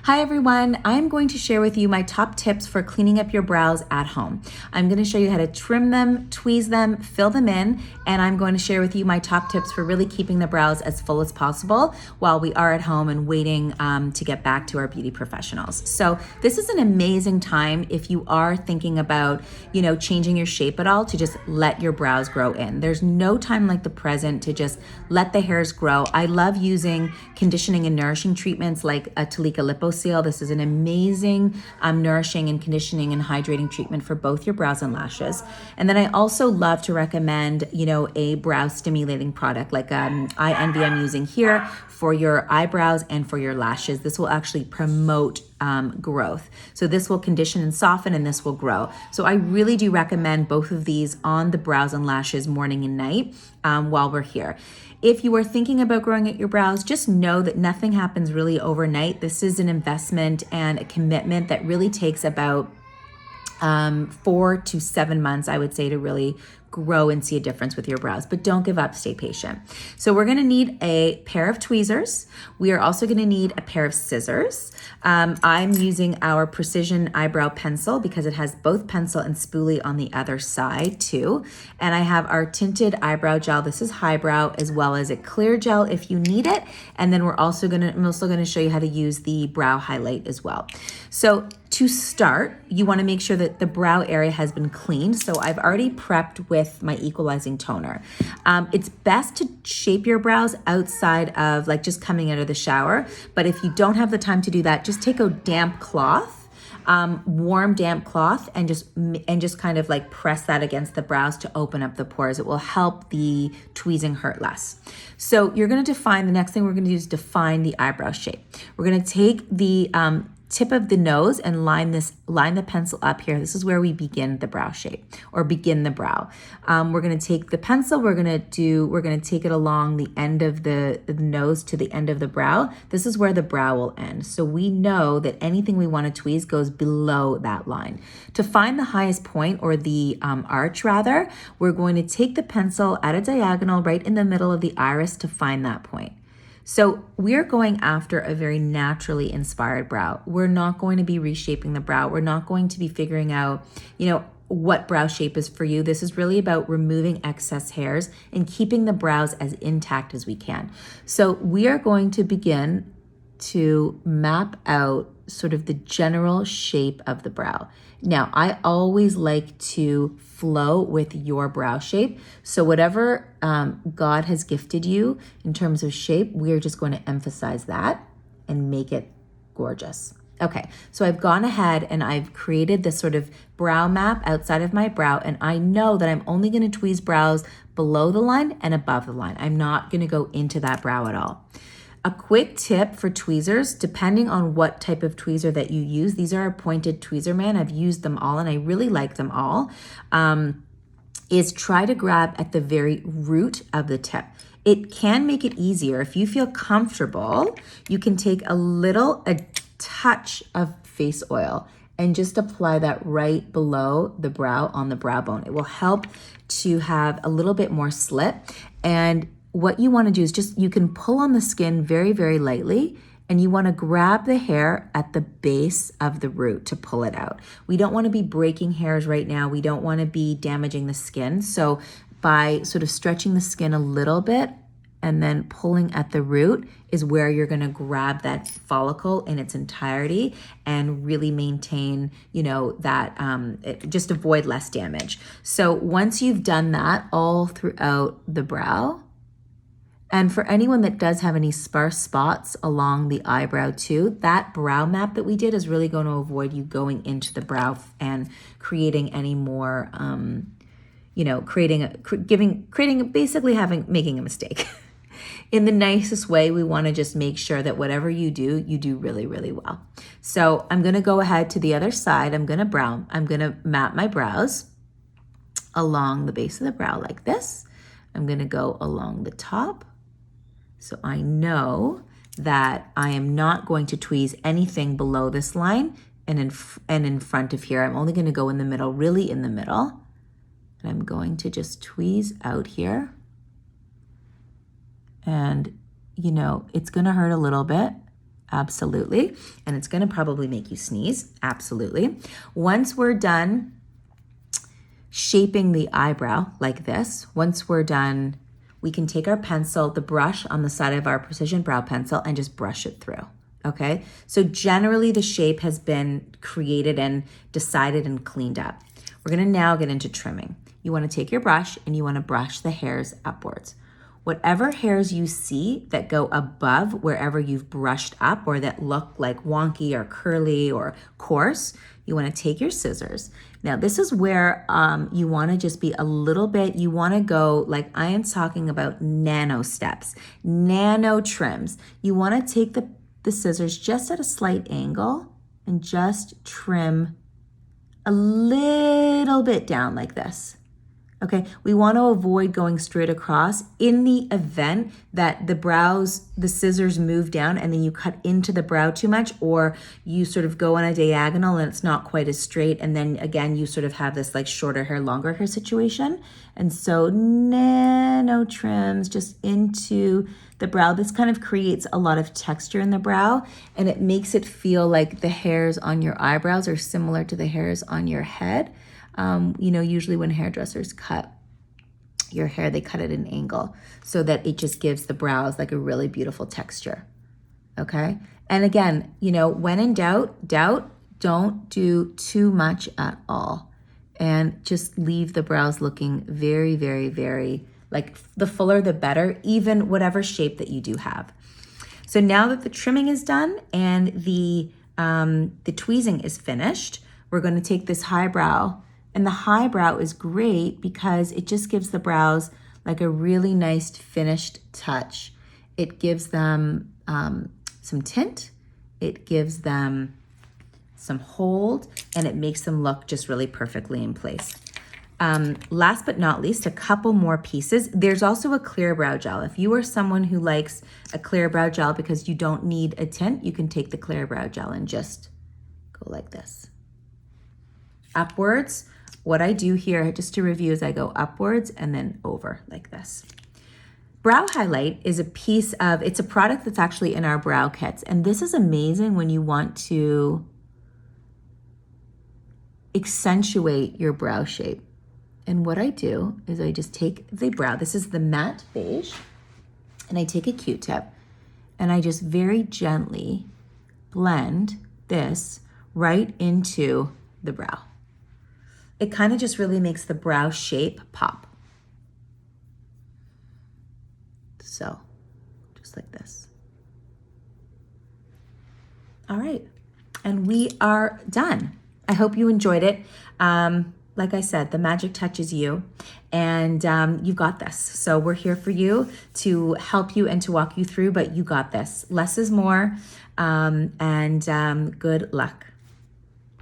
Hi everyone, I'm going to share with you my top tips for cleaning up your brows at home. I'm going to show you how to trim them, tweeze them, fill them in, and I'm going to share with you my top tips for really keeping the brows as full as possible while we are at home and waiting to get back to our beauty professionals. So this is an amazing time if you are thinking about, changing your shape at all, to just let your brows grow in. There's no time like the present to just let the hairs grow. I love using conditioning and nourishing treatments like a Talika Lipo Seal. This is an amazing nourishing and conditioning and hydrating treatment for both your brows and lashes. And then I also love to recommend, a brow stimulating product like Eye Envy I'm using here for your eyebrows and for your lashes. This will actually promote growth. So this will condition and soften, and this will grow. So I really do recommend both of these on the brows and lashes morning and night while we're here. If you are thinking about growing out your brows, just know that nothing happens really overnight. This is an investment and a commitment that really takes about 4 to 7 months, I would say, to really grow and see a difference with your brows. But don't give up, stay patient. So we're gonna need a pair of tweezers. We are also gonna need a pair of scissors. I'm using our Precision Eyebrow Pencil because it has both pencil and spoolie on the other side too. And I have our tinted eyebrow gel. This is Highbrow, as well as a clear gel if you need it. And then I'm also gonna show you how to use the brow highlight as well. So to start, you wanna make sure that the brow area has been cleaned. So I've already prepped with my equalizing toner. It's best to shape your brows outside of just coming out of the shower. But if you don't have the time to do that, just take a damp cloth, warm damp cloth, and just kind of press that against the brows to open up the pores. It will help the tweezing hurt less. So you're gonna define, the next thing we're gonna do is define the eyebrow shape. We're gonna take the tip of the nose and line the pencil up here. This is where we begin the brow shape, or begin the brow. We're gonna take the pencil, we're gonna take it along the end of the nose to the end of the brow. This is where the brow will end. So we know that anything we wanna tweeze goes below that line. To find the highest point, or the arch rather, we're going to take the pencil at a diagonal right in the middle of the iris to find that point. So we're going after a very naturally inspired brow. We're not going to be reshaping the brow. We're not going to be figuring out, what brow shape is for you. This is really about removing excess hairs and keeping the brows as intact as we can. So we are going to begin to map out sort of the general shape of the brow. Now, I always like to flow with your brow shape. So whatever God has gifted you in terms of shape, we are just going to emphasize that and make it gorgeous. Okay, so I've gone ahead and I've created this sort of brow map outside of my brow, and I know that I'm only going to tweeze brows below the line and above the line. I'm not going to go into that brow at all. A quick tip for tweezers, depending on what type of tweezer that you use, these are a pointed Tweezerman. I've used them all and I really like them all, is try to grab at the very root of the tip. It can make it easier. If you feel comfortable, you can take a touch of face oil and just apply that right below the brow on the brow bone. It will help to have a little bit more slip. And what you want to do is you can pull on the skin very, very lightly, and you want to grab the hair at the base of the root to pull it out. We don't want to be breaking hairs right now. We don't want to be damaging the skin. So by sort of stretching the skin a little bit and then pulling at the root is where you're going to grab that follicle in its entirety and really maintain, just avoid less damage. So once you've done that all throughout the brow, and for anyone that does have any sparse spots along the eyebrow too, that brow map that we did is really going to avoid you going into the brow and creating any more, making a mistake. In the nicest way, we want to just make sure that whatever you do really, really well. So I'm going to go ahead to the other side. I'm going to map my brows along the base of the brow like this. I'm going to go along the top. So I know that I am not going to tweeze anything below this line and in front of here. I'm only going to go in the middle, really in the middle. And I'm going to just tweeze out here. And, it's going to hurt a little bit. Absolutely. And it's gonna probably make you sneeze. Absolutely. Once we're done shaping the eyebrow like this, once we're done, we can take our pencil, the brush on the side of our precision brow pencil, and just brush it through. Okay, so generally the shape has been created and decided and cleaned up. We're gonna now get into trimming. You wanna take your brush and you wanna brush the hairs upwards. Whatever hairs you see that go above wherever you've brushed up or that look like wonky or curly or coarse, you wanna take your scissors. Now this is where you wanna just be a little bit, you wanna go like I am talking about nano steps, nano trims. You wanna take the scissors just at a slight angle and just trim a little bit down like this. Okay, we want to avoid going straight across in the event that the scissors move down and then you cut into the brow too much, or you sort of go on a diagonal and it's not quite as straight. And then again, you sort of have this like shorter hair, longer hair situation. And so nano trims just into the brow. This kind of creates a lot of texture in the brow and it makes it feel like the hairs on your eyebrows are similar to the hairs on your head. Usually when hairdressers cut your hair, they cut it at an angle so that it just gives the brows like a really beautiful texture, okay? And again, when in doubt, don't do too much at all and just leave the brows looking very, very, very, like the fuller the better, even whatever shape that you do have. So now that the trimming is done and the tweezing is finished, we're gonna take this high brow. And the high brow is great because it just gives the brows like a really nice finished touch. It gives them some tint, it gives them some hold, and it makes them look just really perfectly in place. Last but not least, a couple more pieces. There's also a clear brow gel. If you are someone who likes a clear brow gel because you don't need a tint, you can take the clear brow gel and just go like this. Upwards. What I do here, just to review, is I go upwards and then over like this. Brow Highlight is it's a product that's actually in our brow kits. And this is amazing when you want to accentuate your brow shape. And what I do is I just take the brow, this is the matte beige, and I take a Q-tip and I just very gently blend this right into the brow. It kind of just really makes the brow shape pop. So, just like this. All right, and we are done. I hope you enjoyed it. Like I said, the magic touch is you, and you've got this. So we're here for you to help you and to walk you through, but you got this. Less is more, and good luck.